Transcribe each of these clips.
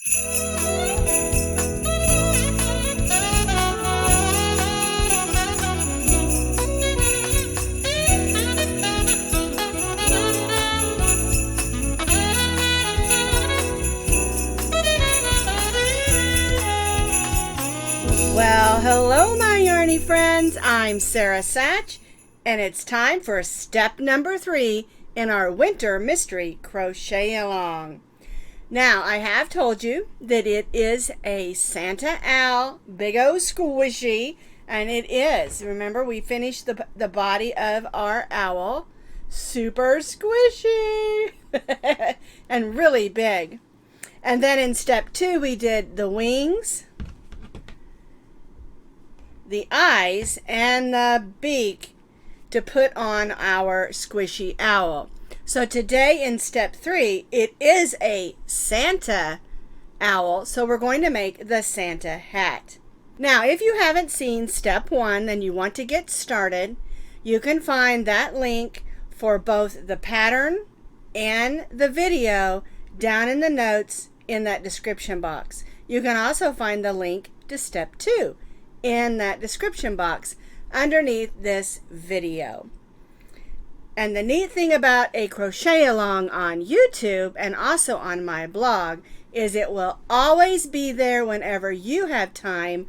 Well, hello my yarny friends, I'm Sara Sach, and it's time for step number 3 in our winter mystery crochet along. Now, I have told you that it is a Santa Owl Big O Squishy, and it is. Remember, we finished the body of our owl, super squishy and really big. And then in step 2, we did the wings, the eyes, and the beak to put on our squishy owl. So today in step 3, it is a Santa owl, so we're going to make the Santa hat. Now, if you haven't seen step 1 and you want to get started, you can find that link for both the pattern and the video down in the notes in that description box. You can also find the link to step 2 in that description box underneath this video. And the neat thing about a crochet along on YouTube and also on my blog is it will always be there whenever you have time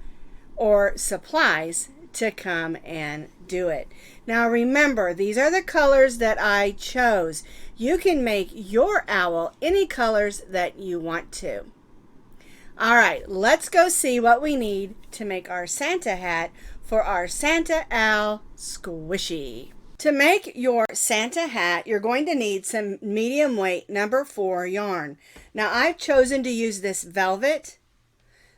or supplies to come and do it. Now remember, these are the colors that I chose. You can make your owl any colors that you want to. All right, let's go see what we need to make our Santa hat for our Santa Owl Squishy. To make your Santa hat, you're going to need some medium weight number 4 yarn. Now, I've chosen to use this velvet.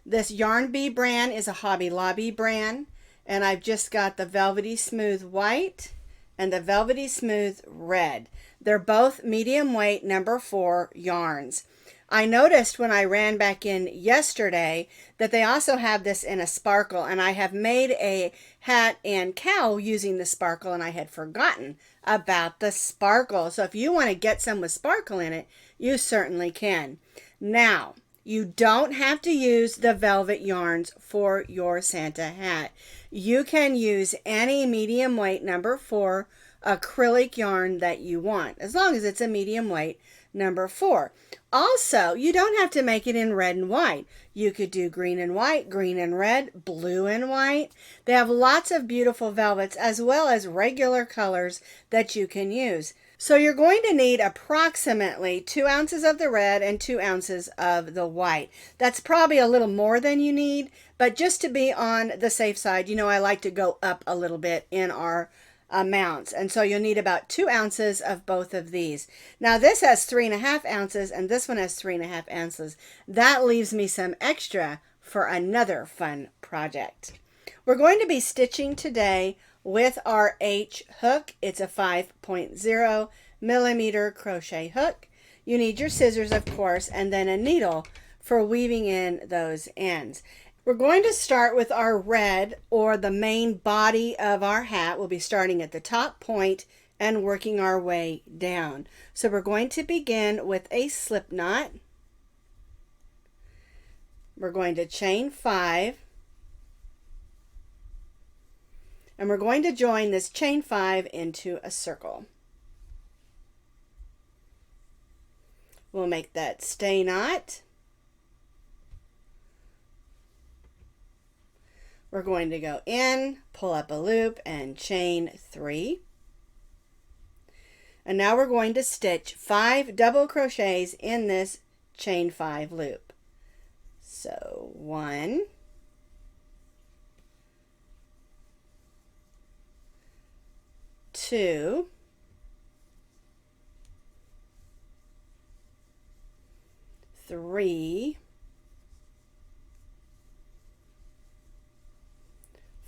This Yarn Bee brand is a Hobby Lobby brand, and I've just got the Velvety Smooth White and the Velvety Smooth Red. They're both medium weight number 4 yarns. I noticed when I ran back in yesterday that they also have this in a sparkle, and I have made a hat and cowl using the sparkle, and I had forgotten about the sparkle. So if you want to get some with sparkle in it, you certainly can. Now, you don't have to use the velvet yarns for your Santa hat. You can use any medium weight number 4 acrylic yarn that you want, as long as it's a medium weight number 4. Also, you don't have to make it in red and white. You could do green and white, green and red, blue and white. They have lots of beautiful velvets as well as regular colors that you can use. So you're going to need approximately 2 ounces of the red and 2 ounces of the white. That's probably a little more than you need, but just to be on the safe side, you know, I like to go up a little bit in our amounts, and so you'll need about 2 ounces of both of these. Now this has 3.5 ounces and this one has 3.5 ounces. That leaves me some extra for another fun project. We're going to be stitching today with our H hook. It's a 5.0 millimeter crochet hook. You need your scissors, of course, and then a needle for weaving in those ends. We're going to start with our red, or the main body of our hat. We'll be starting at the top point and working our way down. So we're going to begin with a slip knot. We're going to chain 5. And we're going to join this chain 5 into a circle. We'll make that stay knot. We're going to go in, pull up a loop, and chain 3. And now we're going to stitch 5 double crochets in this chain 5 loop. So 1, 2, 3,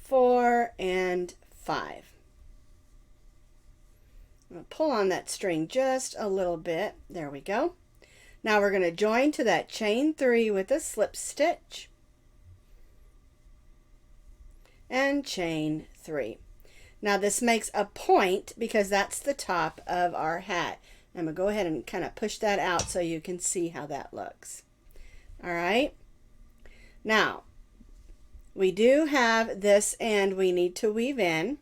4, and 5. I'm going to pull on that string just a little bit. There we go. Now we're going to join to that chain 3 with a slip stitch and chain 3. Now this makes a point because that's the top of our hat. I'm going to go ahead and kind of push that out so you can see how that looks. All right. Now, we do have this end we need to weave in.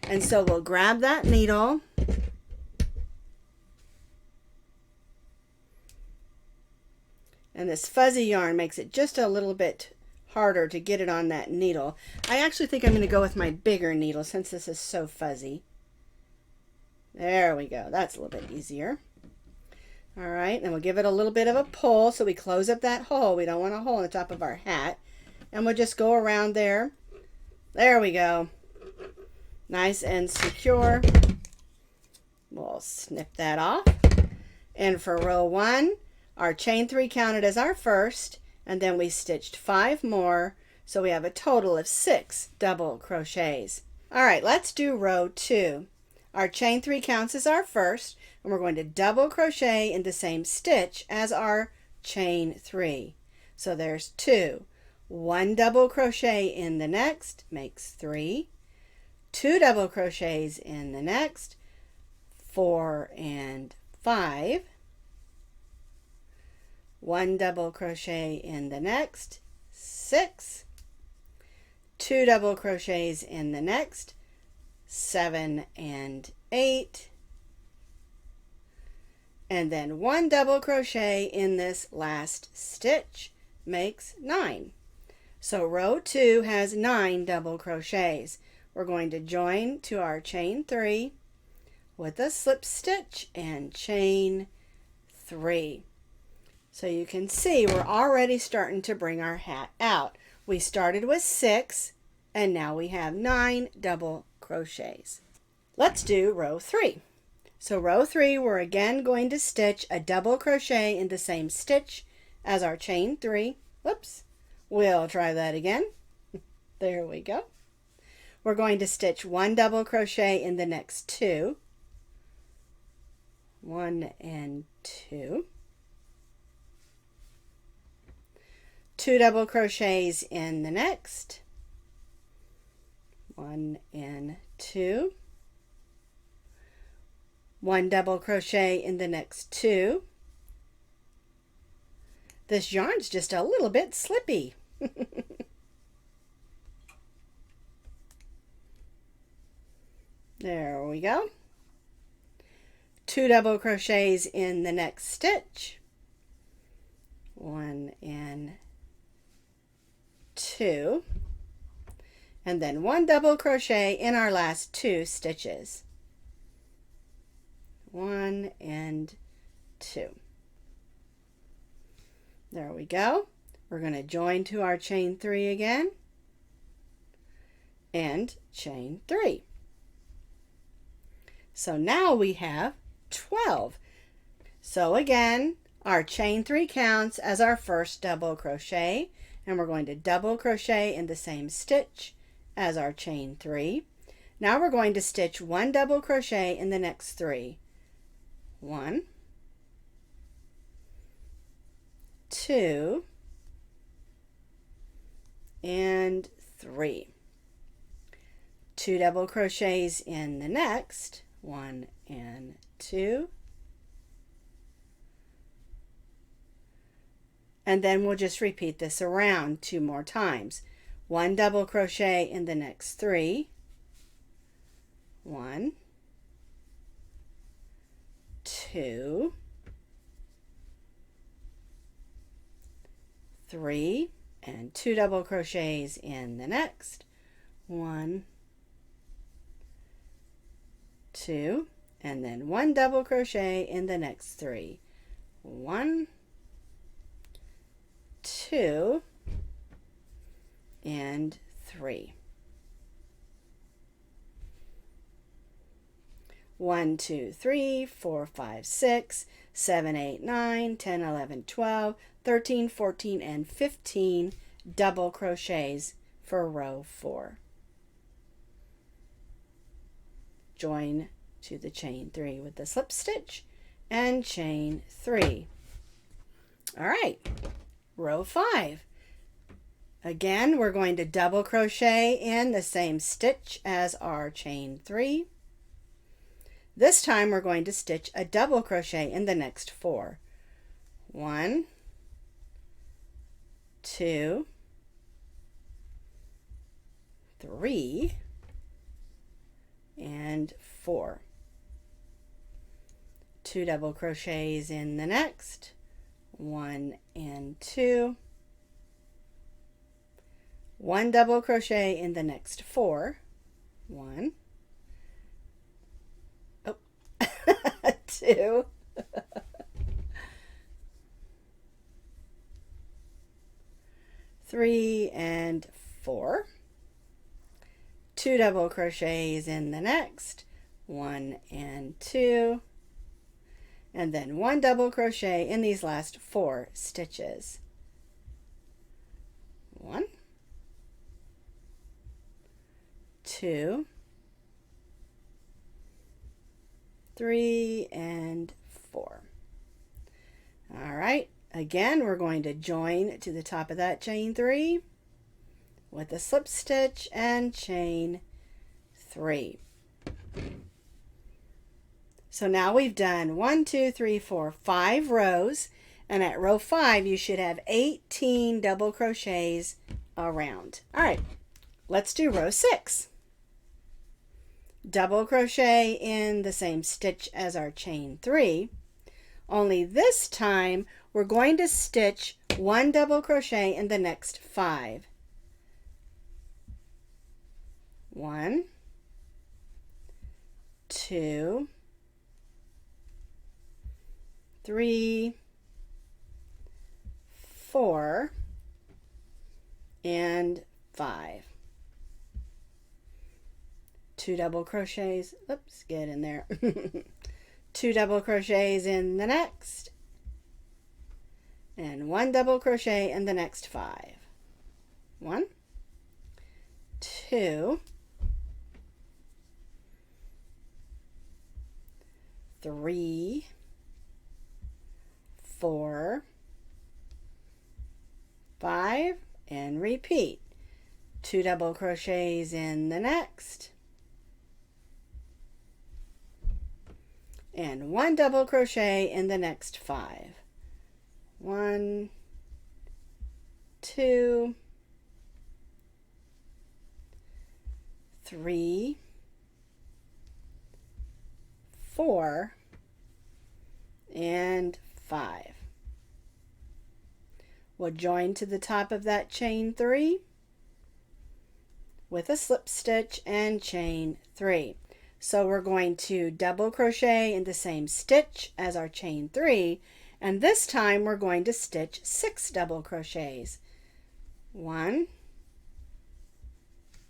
And so we'll grab that needle. And this fuzzy yarn makes it just a little bit harder to get it on that needle. I actually think I'm going to go with my bigger needle since this is so fuzzy. There we go. That's a little bit easier. All right, then we'll give it a little bit of a pull so we close up that hole. We don't want a hole in the top of our hat. And we'll just go around there. There we go. Nice and secure. We'll snip that off. And for row 1, our chain 3 counted as our first, and then we stitched 5 more, so we have a total of 6 double crochets. All right, let's do row 2. Our chain 3 counts as our first, and we're going to double crochet in the same stitch as our chain 3. So there's 2. 1 double crochet in the next makes 3. 2 double crochets in the next, 4 and 5. 1 double crochet in the next, 6. 2 double crochets in the next, 7 and 8. And then 1 double crochet in this last stitch makes 9. So row 2 has 9 double crochets. We're going to join to our chain 3 with a slip stitch and chain 3. So you can see we're already starting to bring our hat out. We started with 6 and now we have 9 double crochets. Let's do row 3. So row 3, we're again going to stitch a double crochet in the same stitch as our chain 3. Whoops. We'll try that again. There we go. We're going to stitch 1 double crochet in the next 2. 1 and 2. 2 double crochets in the next. 1 and 2. 1 double crochet in the next 2. This yarn's just a little bit slippy. There we go. 2 double crochets in the next stitch. 1 and 2. And then 1 double crochet in our last 2 stitches. 1 and 2. There we go. We're going to join to our chain 3 again and chain 3. So now we have 12. So again, our chain 3 counts as our first double crochet, and we're going to double crochet in the same stitch as our chain 3. Now we're going to stitch 1 double crochet in the next 3. 1, 2, and 3. 2 double crochets in the next. 1 and 2. And then we'll just repeat this around 2 more times. 1 double crochet in the next 3. 1, 2, 3, and 2 double crochets in the next. 1, 2, and then 1 double crochet in the next 3. 1, 2, and 3. 1, 2, 3, 4, 5, 6, 7, 8, 9, 10, 11, 12, 13, 14, and 15 double crochets for row 4. Join to the chain 3 with the slip stitch and chain 3. All right, row 5. Again, we're going to double crochet in the same stitch as our chain 3. This time we're going to stitch a double crochet in the next 4. 1, 2, 3, and 4. 2 double crochets in the next, 1 and 2, 1 double crochet in the next 4, 1, oh, 2, 3 and 4, 2 double crochets in the next, 1 and 2, and then 1 double crochet in these last 4 stitches. 1, 2, 3, and 4. All right, again, we're going to join to the top of that chain 3 with a slip stitch and chain 3. So now we've done 1, 2, 3, 4, 5 rows, and at row 5 you should have 18 double crochets around. All right, let's do row 6. Double crochet in the same stitch as our chain 3, only this time we're going to stitch 1 double crochet in the next 5. 1, 2, 3, 4, and 5. 2 double crochets, oops, get in there. 2 double crochets in the next, and 1 double crochet in the next 5. 1, 2, 3, 4, 5, and repeat. 2 double crochets in the next, and 1 double crochet in the next 5. 1, 2, 3, 4, and 5. We'll join to the top of that chain 3 with a slip stitch and chain 3. So we're going to double crochet in the same stitch as our chain 3, and this time we're going to stitch 6 double crochets. 1,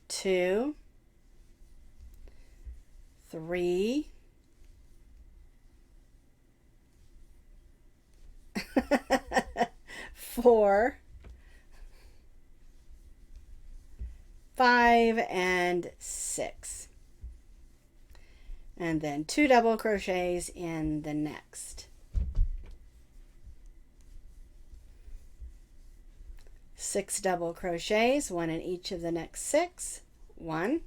2, 3, 4, 5, and 6. And then 2 double crochets in the next. 6 double crochets, 1 in each of the next 6. 1,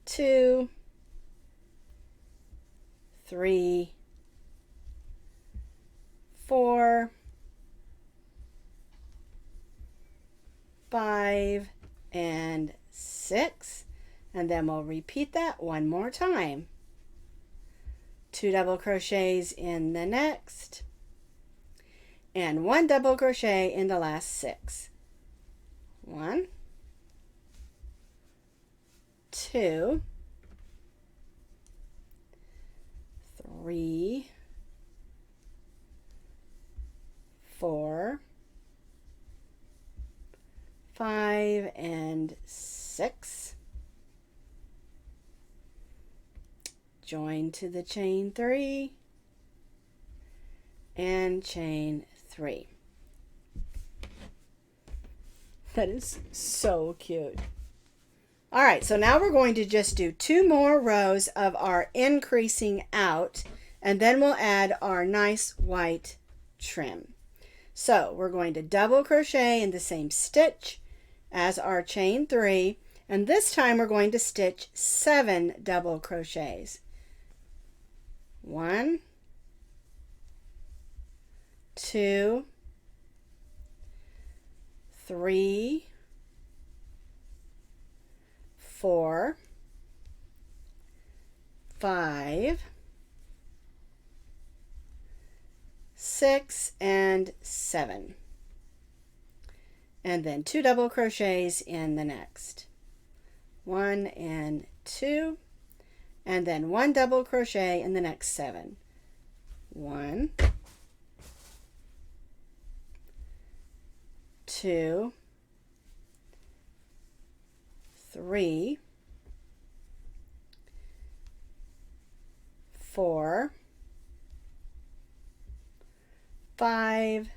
2, 3, 4, 5, and 6. And then we'll repeat that one more time. 2 double crochets in the next, and 1 double crochet in the last 6. 1, 2, 3, 4, 5, and 6. Join to the chain 3 and chain 3. That is so cute. All right, so now we're going to just do 2 more rows of our increasing out, and then we'll add our nice white trim. So we're going to double crochet in the same stitch as our chain 3, and this time we're going to stitch 7 double crochets. 1, 2, 3, 4, 5, 6, and 7. And then 2 double crochets in the next. 1 and 2, and then 1 double crochet in the next 7. 1, 2, 3, 4, 5,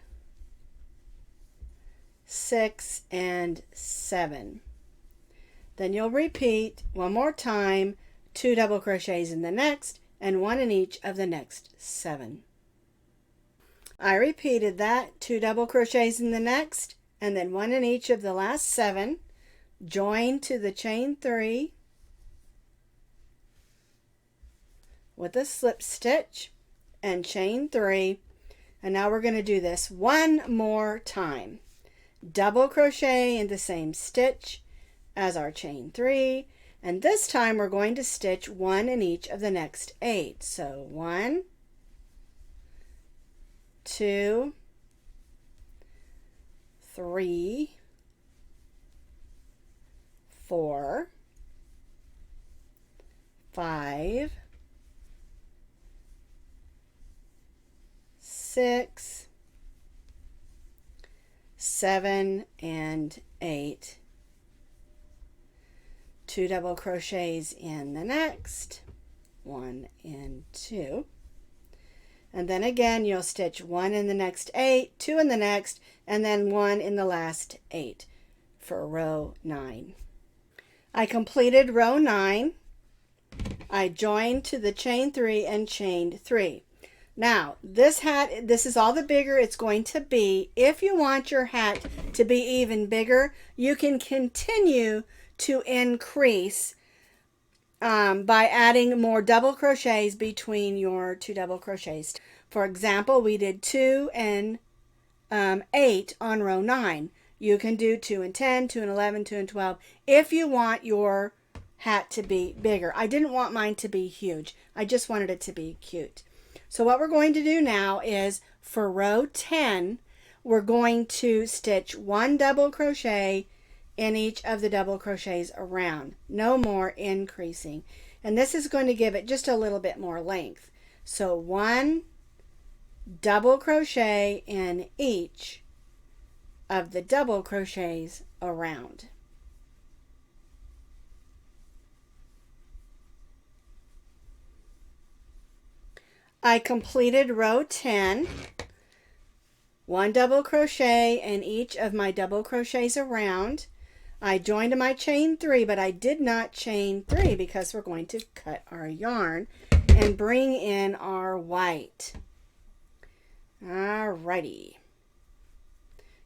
6, and 7. Then you'll repeat one more time, 2 double crochets in the next and 1 in each of the next 7. I repeated that, 2 double crochets in the next and then 1 in each of the last 7. Join to the chain 3 with a slip stitch and chain 3. And now we're going to do this one more time. Double crochet in the same stitch as our chain 3, and this time we're going to stitch 1 in each of the next 8. So 1, 2, 3, 4, 5, 6, 7, and 8. 2 double crochets in the next, 1 and 2. And then again you'll stitch 1 in the next 8, 2 in the next, and then 1 in the last 8 for row 9. I completed row 9. I joined to the chain 3 and chained 3. Now, this hat, this is all the bigger it's going to be. If you want your hat to be even bigger, you can continue to increase by adding more double crochets between your 2 double crochets. For example, we did 2 and 8 on row 9. You can do 2 and 10, 2 and 11, 2 and 12 if you want your hat to be bigger. I didn't want mine to be huge. I just wanted it to be cute. So what we're going to do now is for row 10, we're going to stitch 1 double crochet in each of the double crochets around. No more increasing. And this is going to give it just a little bit more length. So 1 double crochet in each of the double crochets around. I completed row 10. 1 double crochet in each of my double crochets around. I joined my chain 3, but I did not chain 3 because we're going to cut our yarn and bring in our white. Alrighty.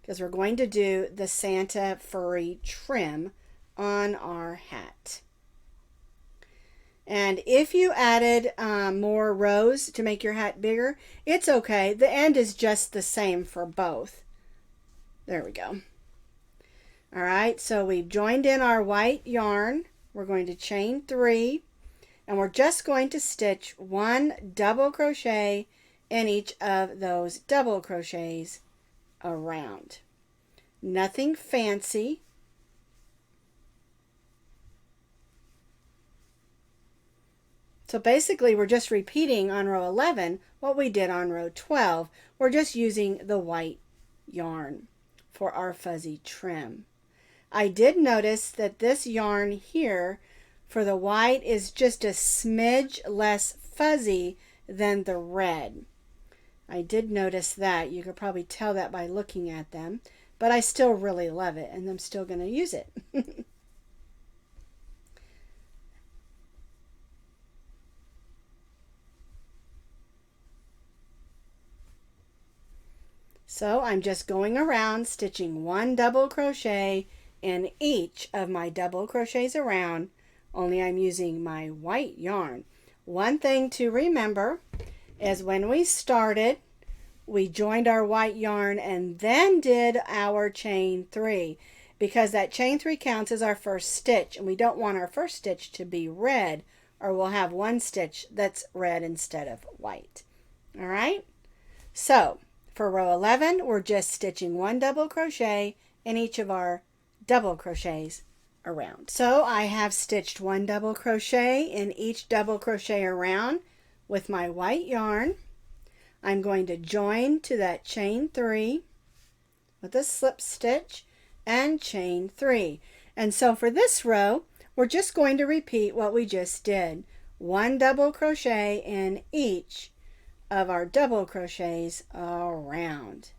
Because we're going to do the Santa furry trim on our hat. And if you added more rows to make your hat bigger, it's okay. The end is just the same for both. There we go. All right, so we've joined in our white yarn. We're going to chain 3, and we're just going to stitch 1 double crochet in each of those double crochets around. Nothing fancy. So basically we're just repeating on row 11 what we did on row 12. We're just using the white yarn for our fuzzy trim. I did notice that this yarn here for the white is just a smidge less fuzzy than the red. I did notice that. You could probably tell that by looking at them, but I still really love it and I'm still going to use it. So I'm just going around stitching 1 double crochet in each of my double crochets around, only I'm using my white yarn. One thing to remember is when we started, we joined our white yarn and then did our chain 3, because that chain 3 counts as our first stitch, and we don't want our first stitch to be red, or we'll have one stitch that's red instead of white. All right, so for row 11 we're just stitching 1 double crochet in each of our double crochets around. So I have stitched 1 double crochet in each double crochet around with my white yarn. I'm going to join to that chain 3 with a slip stitch and chain 3. And so for this row, we're just going to repeat what we just did. 1 double crochet in each of our double crochets around.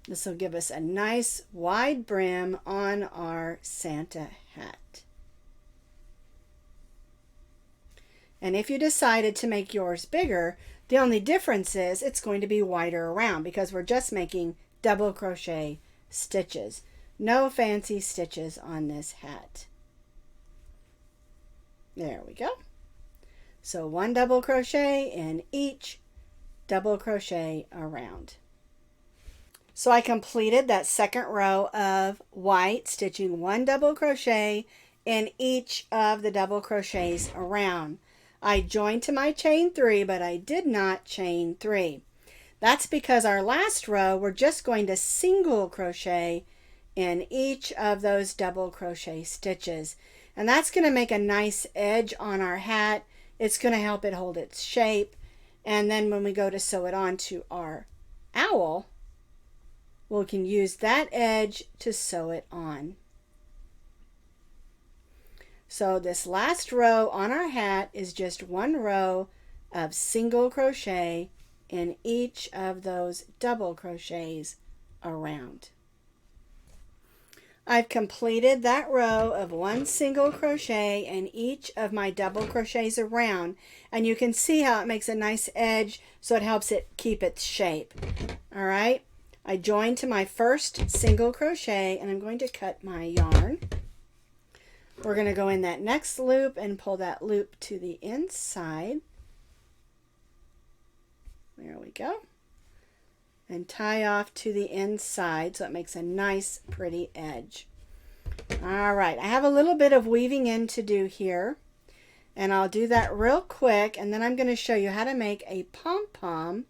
This will give us a nice wide brim on our Santa hat. And if you decided to make yours bigger, the only difference is it's going to be wider around, because we're just making double crochet stitches. No fancy stitches on this hat. There we go. So 1 double crochet in each double crochet around. So I completed that second row of white, stitching 1 double crochet in each of the double crochets around. I joined to my chain 3, but I did not chain 3. That's because our last row we're just going to single crochet in each of those double crochet stitches. And that's going to make a nice edge on our hat. It's going to help it hold its shape. And then when we go to sew it onto our owl, we can use that edge to sew it on. So this last row on our hat is just 1 row of single crochet in each of those double crochets around. I've completed that row of 1 single crochet in each of my double crochets around, and you can see how it makes a nice edge, so it helps it keep its shape. All right, I joined to my first single crochet, and I'm going to cut my yarn. We're going to go in that next loop and pull that loop to the inside. There we go. And tie off to the inside so it makes a nice pretty edge. All right, I have a little bit of weaving in to do here, and I'll do that real quick, and then I'm going to show you how to make a pom-pom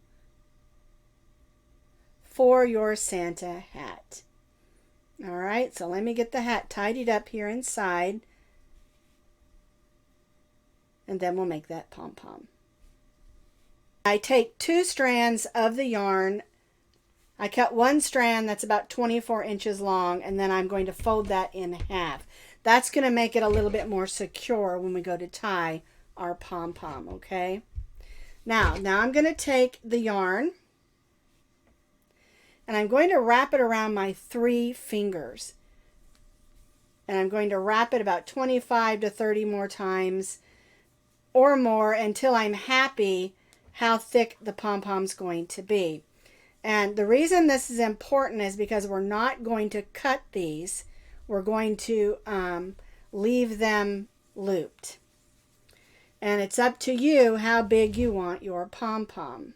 for your Santa hat. All right, so let me get the hat tidied up here inside, and then we'll make that pom-pom. I take 2 strands of the yarn. I cut 1 strand that's about 24 inches long, and then I'm going to fold that in half. That's going to make it a little bit more secure when we go to tie our pom-pom, okay? Now I'm going to take the yarn, and I'm going to wrap it around my 3 fingers. And I'm going to wrap it about 25 to 30 more times or more until I'm happy how thick the pom-pom's going to be. And the reason this is important is because we're not going to cut these. We're going to leave them looped. And it's up to you how big you want your pom-pom.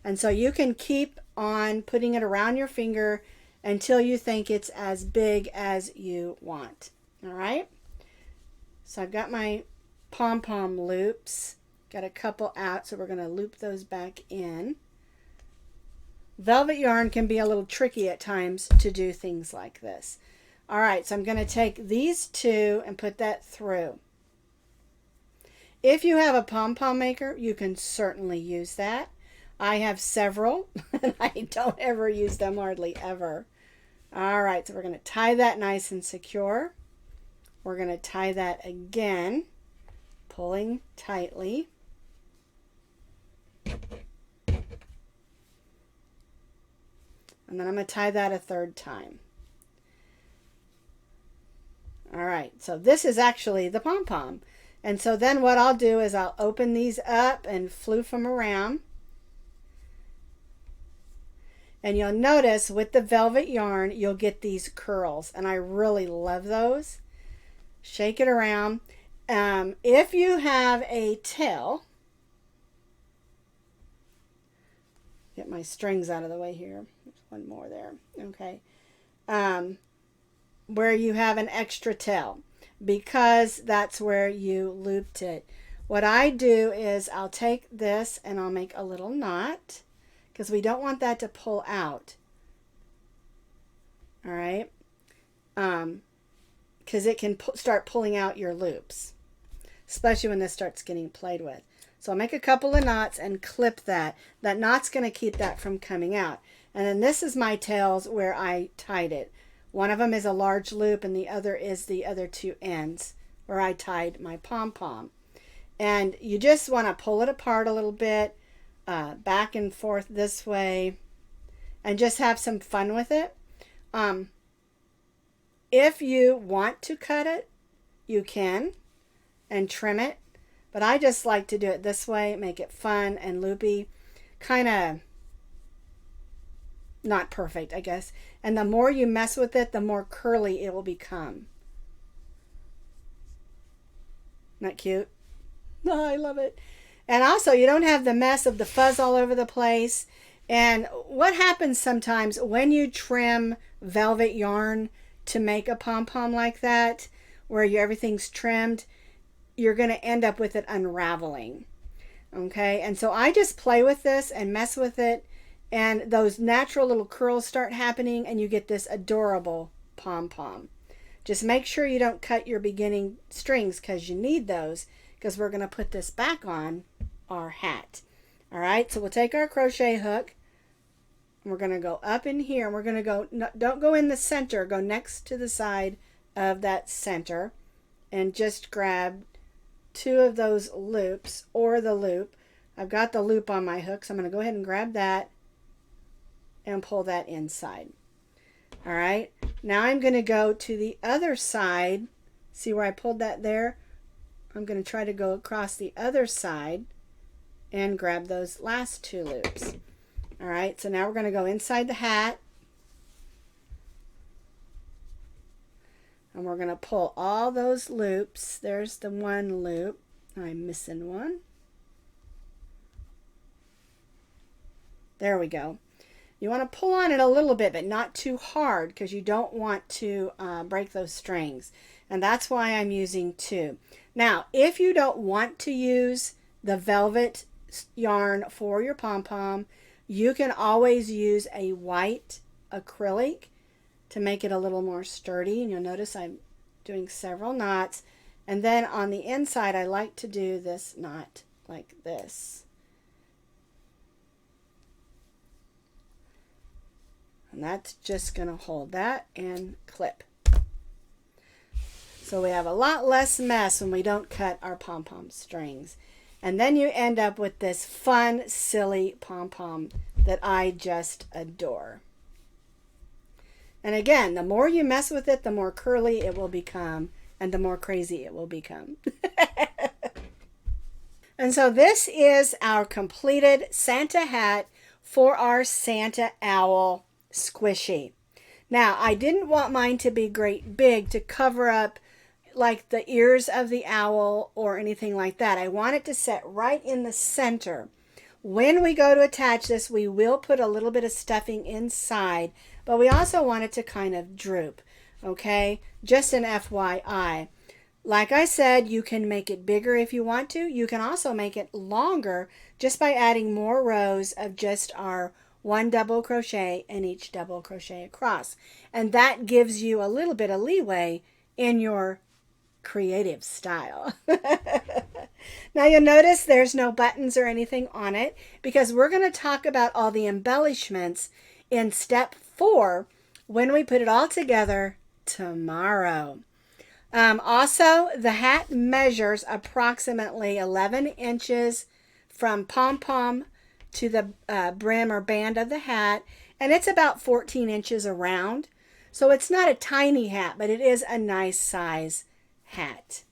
And so you can keep on putting it around your finger until you think it's as big as you want. All right? So I've got my pom-pom loops. Got a couple out, so we're going to loop those back in. Velvet yarn can be a little tricky at times to do things like this. All right, so I'm going to take these 2 and put that through. If you have a pom-pom maker, you can certainly use that. I have several, and I don't ever use them, hardly ever. All right, so we're going to tie that nice and secure. We're going to tie that again, pulling tightly. And then I'm going to tie that a 3rd time. All right, so this is actually the pom-pom. And so then what I'll do is I'll open these up and floof them around. And you'll notice with the velvet yarn, you'll get these curls. And I really love those. Shake it around. If you have a tail, get my strings out of the way here. There's one more there. Okay. Where you have an extra tail, because that's where you looped it. What I do is I'll take this and I'll make a little knot, because we don't want that to pull out. All right. Because it can start pulling out your loops, especially when this starts getting played with. So I'll make a couple of knots and clip that. That knot's going to keep that from coming out. And then this is my tails where I tied it. One of them is a large loop and the other is the other two ends where I tied my pom-pom. And you just want to pull it apart a little bit, back and forth this way, and just have some fun with it. If you want to cut it, you can and trim it. But I just like to do it this way, make it fun and loopy. Kind of not perfect, I guess. And the more you mess with it, the more curly it will become. Not cute? No, I love it. And also, you don't have the mess of the fuzz all over the place. And what happens sometimes when you trim velvet yarn to make a pom-pom like that, where everything's trimmed, you're going to end up with it unraveling. Okay, and so I just play with this and mess with it, and those natural little curls start happening, and you get this adorable pom-pom. Just make sure you don't cut your beginning strings, because you need those, because we're going to put this back on our hat. All right, so we'll take our crochet hook, and we're going to go up in here, and we're going to go, no, don't go in the center, go next to the side of that center, and just grab two of those loops, or the loop. I've got the loop on my hook, so I'm going to go ahead and grab that and pull that inside. All right, now I'm going to go to the other side. See where I pulled that there? I'm going to try to go across the other side and grab those last two loops. All right, so now we're going to go inside the hat, and we're going to pull all those loops. There's the one loop. I'm missing one. There we go. You want to pull on it a little bit, but not too hard, because you don't want to break those strings. And that's why I'm using two. Now, if you don't want to use the velvet yarn for your pom-pom, you can always use a white acrylic to make it a little more sturdy. And you'll notice I'm doing several knots. And then on the inside, I like to do this knot like this. And that's just going to hold that and clip. So we have a lot less mess when we don't cut our pom-pom strings. And then you end up with this fun, silly pom-pom that I just adore. And again, the more you mess with it, the more curly it will become, and the more crazy it will become. And so this is our completed Santa hat for our Santa owl squishy. Now, I didn't want mine to be great big to cover up like the ears of the owl or anything like that. I want it to set right in the center. When we go to attach this, we will put a little bit of stuffing inside, but we also want it to kind of droop, okay? Just an FYI. Like I said, you can make it bigger if you want to. You can also make it longer just by adding more rows of just our one double crochet and each double crochet across. And that gives you a little bit of leeway in your creative style. Now you'll notice there's no buttons or anything on it, because we're going to talk about all the embellishments in step 4 when we put it all together tomorrow. Also, the hat measures approximately 11 inches from pom-pom to the brim or band of the hat, and it's about 14 inches around. So it's not a tiny hat, but it is a nice size hat.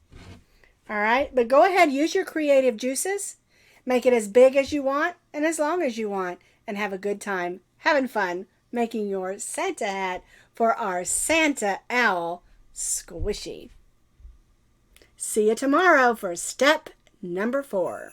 All right, but go ahead, use your creative juices. Make it as big as you want and as long as you want, and have a good time having fun making your Santa hat for our Santa owl squishy. See you tomorrow for step number 4.